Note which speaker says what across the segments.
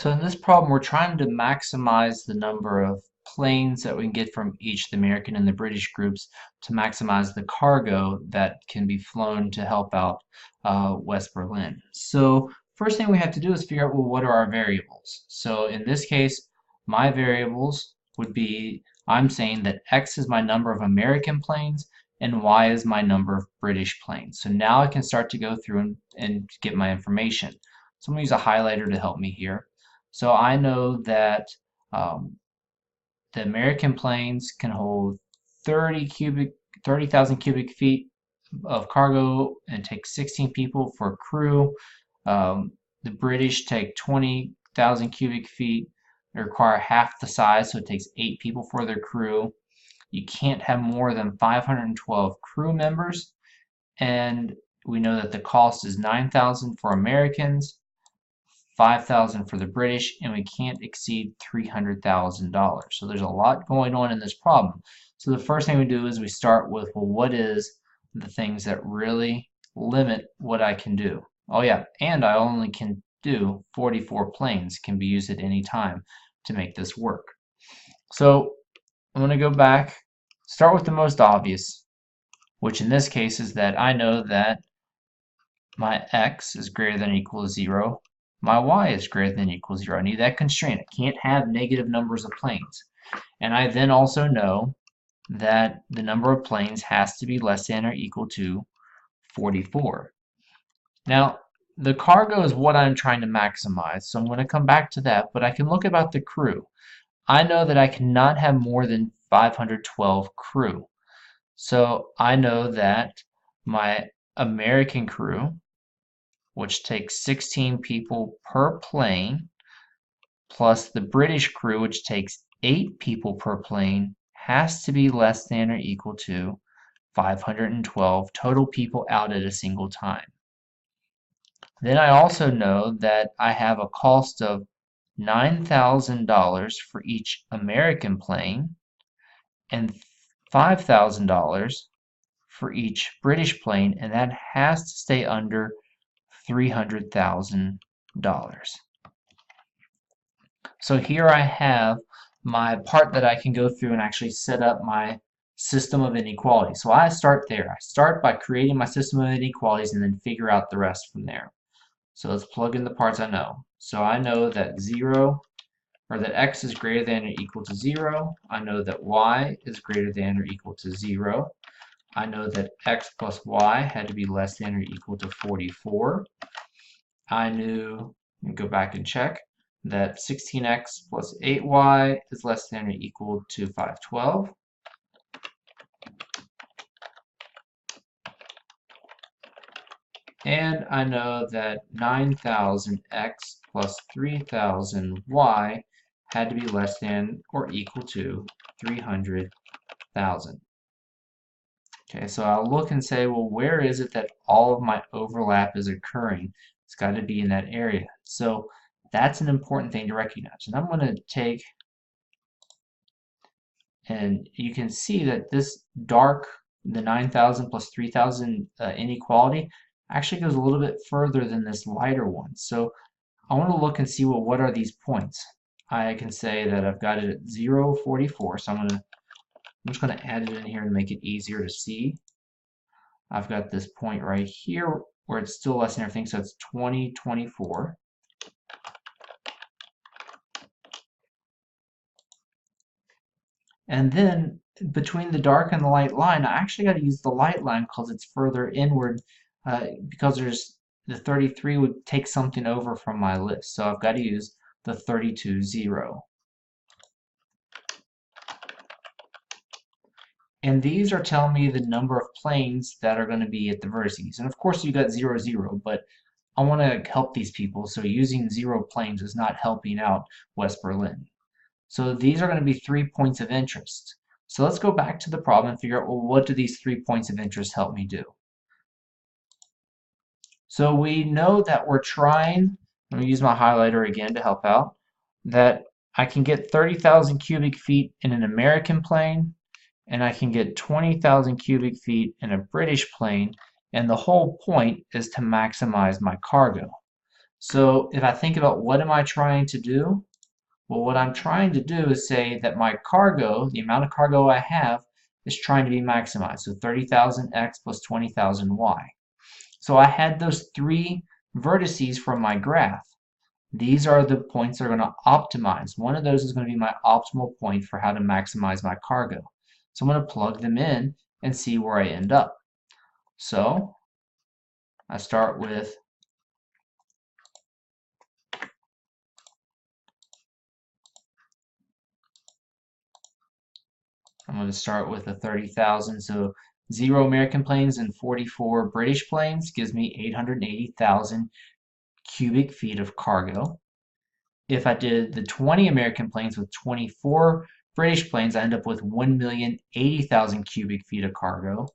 Speaker 1: So in this problem, we're trying to maximize the number of planes that we can get from each the American and the British groups to maximize the cargo that can be flown to help out West Berlin. So first thing we have to do is figure out, well, what are our variables? So in this case, my variables would be, I'm saying that X is my number of American planes and Y is my number of British planes. So now I can start to go through and get my information. So I'm going to use a highlighter to help me here. So I know that um, the American planes can hold 30,000 cubic feet of cargo and take 16 people for a crew. The British take 20,000 cubic feet. They require half the size, so it takes 8 people for their crew. You can't have more than 512 crew members, and we know that the cost is 9,000 for Americans, 5,000 for the British, and we can't exceed $300,000. So there's a lot going on in this problem. So the first thing we do is we start with, well, what is the things that really limit what I can do? Oh yeah, and I only can do 44 planes can be used at any time to make this work. So I'm going to go back, start with the most obvious, which in this case is that I know that my x is greater than or equal to 0. My y is greater than or equal to 0. I need that constraint. I can't have negative numbers of planes. And I then also know that the number of planes has to be less than or equal to 44. Now, the cargo is what I'm trying to maximize, so I'm going to come back to that, but I can look about the crew. I know that I cannot have more than 512 crew. So I know that my American crew, which takes 16 people per plane, plus the British crew, which takes 8 people per plane, has to be less than or equal to 512 total people out at a single time. Then I also know that I have a cost of $9,000 for each American plane and $5,000 for each British plane, and that has to stay under $300,000. So here I have my part that I can go through and actually set up my system of inequalities. So I start there. I start by creating my system of inequalities and then figure out the rest from there. So let's plug in the parts I know. So I know that that x is greater than or equal to 0. I know that y is greater than or equal to 0. I know that x plus y had to be less than or equal to 44. I knew, go back and check, that 16x plus 8y is less than or equal to 512. And I know that 9,000x plus 3,000y had to be less than or equal to 300,000. Okay, so I'll look and say, well, where is it that all of my overlap is occurring? It's got to be in that area. So that's an important thing to recognize. And I'm going to take, and you can see that this dark, the 9,000 plus 3,000 inequality actually goes a little bit further than this lighter one. So I want to look and see, well, what are these points? I can say that I've got it at 0, 44. So I'm just going to add it in here to make it easier to see. I've got this point right here where it's still less than everything, so it's 20, 24. And then between the dark and the light line, I actually got to use the light line because it's further inward, because there's the 33 would take something over from my list. So I've got to use the 32, 0. And these are telling me the number of planes that are going to be at the vertices. And of course you got 0, 0, but I want to help these people, so using 0 planes is not helping out West Berlin. So these are going to be 3 points of interest. So let's go back to the problem and figure out, well, what do these 3 points of interest help me do? So we know that we're trying, let me use my highlighter again to help out, that I can get 30,000 cubic feet in an American plane, and I can get 20,000 cubic feet in a British plane, and the whole point is to maximize my cargo. So if I think about what am I trying to do? Well, what I'm trying to do is say that my cargo, the amount of cargo I have, is trying to be maximized. So 30,000 x plus 20,000 y. So I had those three vertices from my graph. These are the points that are going to optimize. One of those is going to be my optimal point for how to maximize my cargo. So I'm going to plug them in and see where I end up. So I start with I'm going to start with a 30,000. So 0 American planes and 44 British planes gives me 880,000 cubic feet of cargo. If I did the 20 American planes with 24 British planes, I end up with 1,080,000 cubic feet of cargo.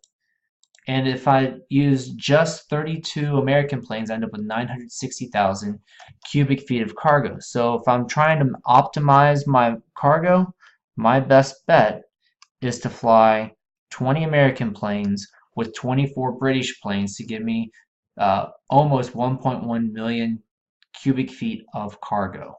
Speaker 1: And if I use just 32 American planes, I end up with 960,000 cubic feet of cargo. So if I'm trying to optimize my cargo, my best bet is to fly 20 American planes with 24 British planes to give me almost 1.1 million cubic feet of cargo.